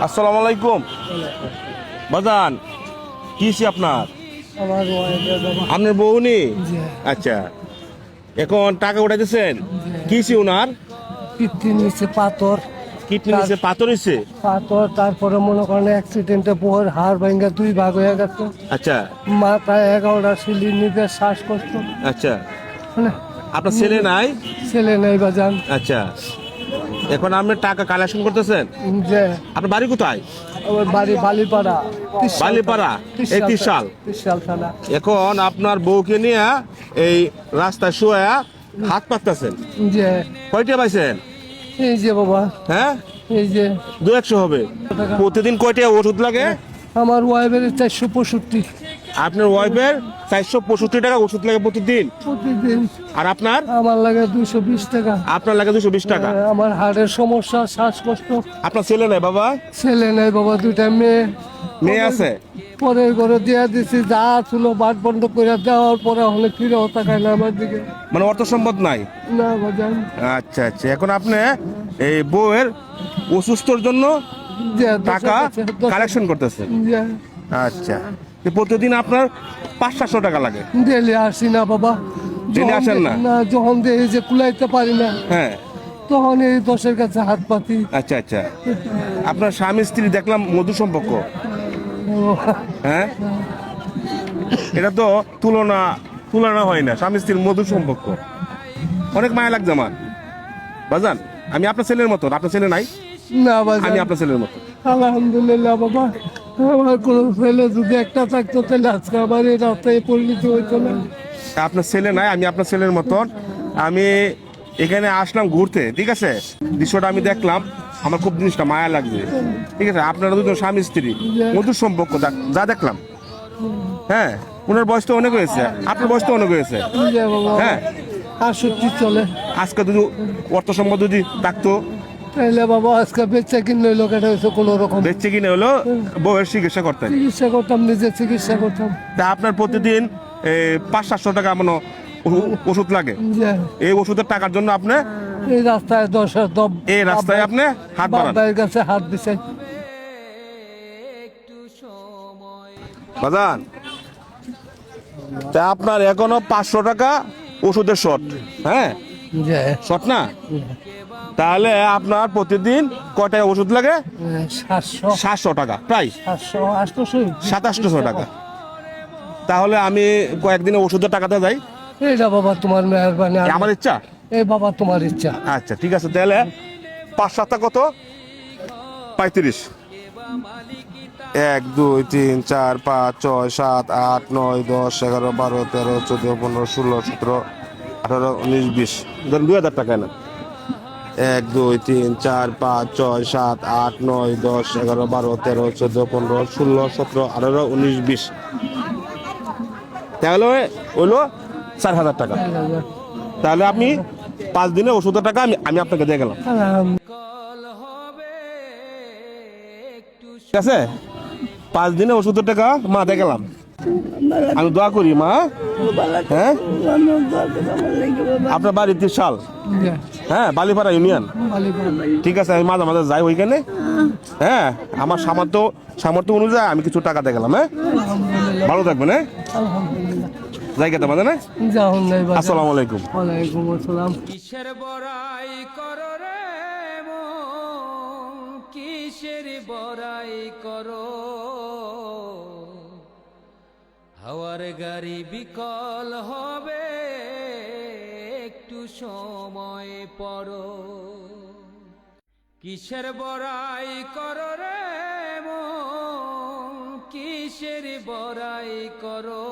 আসসালামু আলাইকুম বাজান, কি আপনার আপনার বউ নি? আচ্ছা, এখন টাকা উঠাইতেছেন কি ওনার? কিডনি নিচে পাথর, কিডনি নিচে পাথর হইছে। পাথর তারপরে মনে করেন অ্যাক্সিডেন্টে বউয়ের হাড় ভেঙে দুই ভাগ হয়ে গেছে। আচ্ছা মাথায় 11টা সিলি, নিজের শ্বাসকষ্ট। আচ্ছা, মানে আপনার ছেলে নাই? ছেলে নেই বাজান। আচ্ছা, এখন আপনি টাকা কালেকশন করতেছেন। যে আপনার বাড়ি কোথায়? আমার বাড়ি বালিপাড়া। বালিপাড়া, এই ত্রিশাল। ত্রিশাল থানা। এখন আপনার বউকে নিয়ে এই রাস্তায় শুয়ে হাত পাততেছেন। যে কয়টা পাইছেন? এই যে বাবা, হ্যাঁ, এই যে 200 হবে। প্রতিদিন কয়টা ওষুধ লাগে? আমার ওয়াইফের 465 আপনার ওয়াইফের 465 টাকা ওষুধ লাগে প্রতিদিন। প্রতিদিন। আর আপনার? আমার লাগে 220 টাকা। আপনার লাগে 220 টাকা। আমার হাড়ের সমস্যা, শ্বাসকষ্ট। আপনার ছেলে নাই বাবা? ছেলে নেই বাবা, দুইটা মেয়ে। মেয়ে আছে? পরের ঘরে দিয়ে দিছি, যা ছিল বাট বন্ধ করে দেওয়ার পরে অনেক ফিরে তাকায় না আমার দিকে। মানে অর্থ সম্পদ নাই? না বাজান। আচ্ছা আচ্ছা, এখন আপনি এই বউয়ের অসুস্থর জন্য যে টাকা কালেকশন করতেছেন। আচ্ছা, তো প্রতিদিন আপনার 500-700 টাকা লাগে? ডেলি আসি না বাবা। ডেলি আসেন না? না, যখন দেখি যে কুলাইতে পারি না, হ্যাঁ, তখন এই 10-এর কাছে হাত পাতি। আচ্ছা আচ্ছা। আপনার স্বামী স্ত্রী দেখলাম মধু সম্পর্ক, হ্যাঁ? এটা তো তুলনা তুলনা হয় না, স্বামী স্ত্রীর মধুর সম্পর্ক। অনেক মায়া লাগছে আমার বাজান। আমি আপনার ছেলের মতো। আপনার ছেলে নাই? না বাজান, আমি আপনার ছেলের মতো। আলহামদুলিল্লাহ বাবা। আমার কোনো ছেলে যদি একটা থাকতো তাহলে আজকে আমার এই রাস্তায় পরিণত হইতো না। আপনার ছেলে নাই, আমি আপনার ছেলের মতন। আমি এখানে আসলাম ঘুরতে, ঠিক আছে? দৃশ্যটা আমি দেখলাম, আমার খুব জিনিসটা মায়া লাগছে, ঠিক আছে? আপনারা দুজন স্বামী স্ত্রী, মধুর সম্পর্ক যা দেখলাম। হ্যাঁ, ওনার বয়স তো অনেক হয়েছে, আপনার বয়স তো অনেক হয়েছে। যে বাবা, হ্যাঁ, 68 চলে। আজকে যদি অর্থ সম্পদ যদি থাকতো, তাহলে বাবা আজকে বেচা কিনে লোকেটা হয়েছে কোনো রকম। বেঁচে কিনে হলো বউয়ের চিকিৎসা করতেন। চিকিৎসা করতাম, নিজে চিকিৎসা করতাম। তা আপনার প্রতিদিন 500-700 টাকা মানে ওষুধ লাগে। যে এই ওষুধের টাকার জন্য আপনি এই রাস্তায় এই রাস্তায় আপনি হাত বাড়ান। বাবার কাছে হাত দিছে। বাজান, তা আপনার এখনো 500 টাকা ওষুধের শর্ট, হ্যাঁ যে শর্ট না? তাহলে আপনার প্রতিদিন কয় টাকা ওষুধ লাগে? 700 টাকা, প্রায় 2700 টাকা। তাহলে আমি কয়েকদিনে ওষুধের টাকাতে যাই। এইটা বাবা তোমার মেহরবানি, আমার ইচ্ছা। এই বাবা তোমার ইচ্ছা। আচ্ছা ঠিক আছে, তাহলে 5-7টা কত? 35। 1 2 3 4 5 6 7 8 9 10 11 12 13 14 15 16 17 18 19 20, ধরুন 2000 টাকা না। 1 2 3 4 5 6 7 8 9 10 11 12 13 14 15 16 17 18 19 20, তাহলে হইলো 4000 টাকা। তাহলে আপনি 5 দিনে ওষুধের টাকা আমি আপনাকে দিয়ে গেলাম, ঠিক আছে? 5 দিনে ওষুধের টাকা মা দিয়ে গেলাম। আমি দোয়া করি মা। হ্যাঁ, আপনার বাড়ি ত্রিশাল, হ্যাঁ, বালিপাড়া ইউনিয়ন। ঠিক আছে, আমি মাঝে মাঝে যাই ওইখানে। হ্যাঁ, আমার সামর্থ্য অনুযায়ী আমি কিছু টাকা দিয়ে গেলাম। হ্যাঁ, ভালো থাকবেন। হ্যাঁ, জায়গাটা বাজে না। আসসালামু আলাইকুম। ওয়ালাইকুম আসসালাম। কিসের বড়াই করো রে মন, কিসের বড়াই করো? হাওয়ার গাড়ি বিকল হবে, একটু সময় পড়ো। কিসের বড়াই করো রে মন, কিসের বড়াই করো?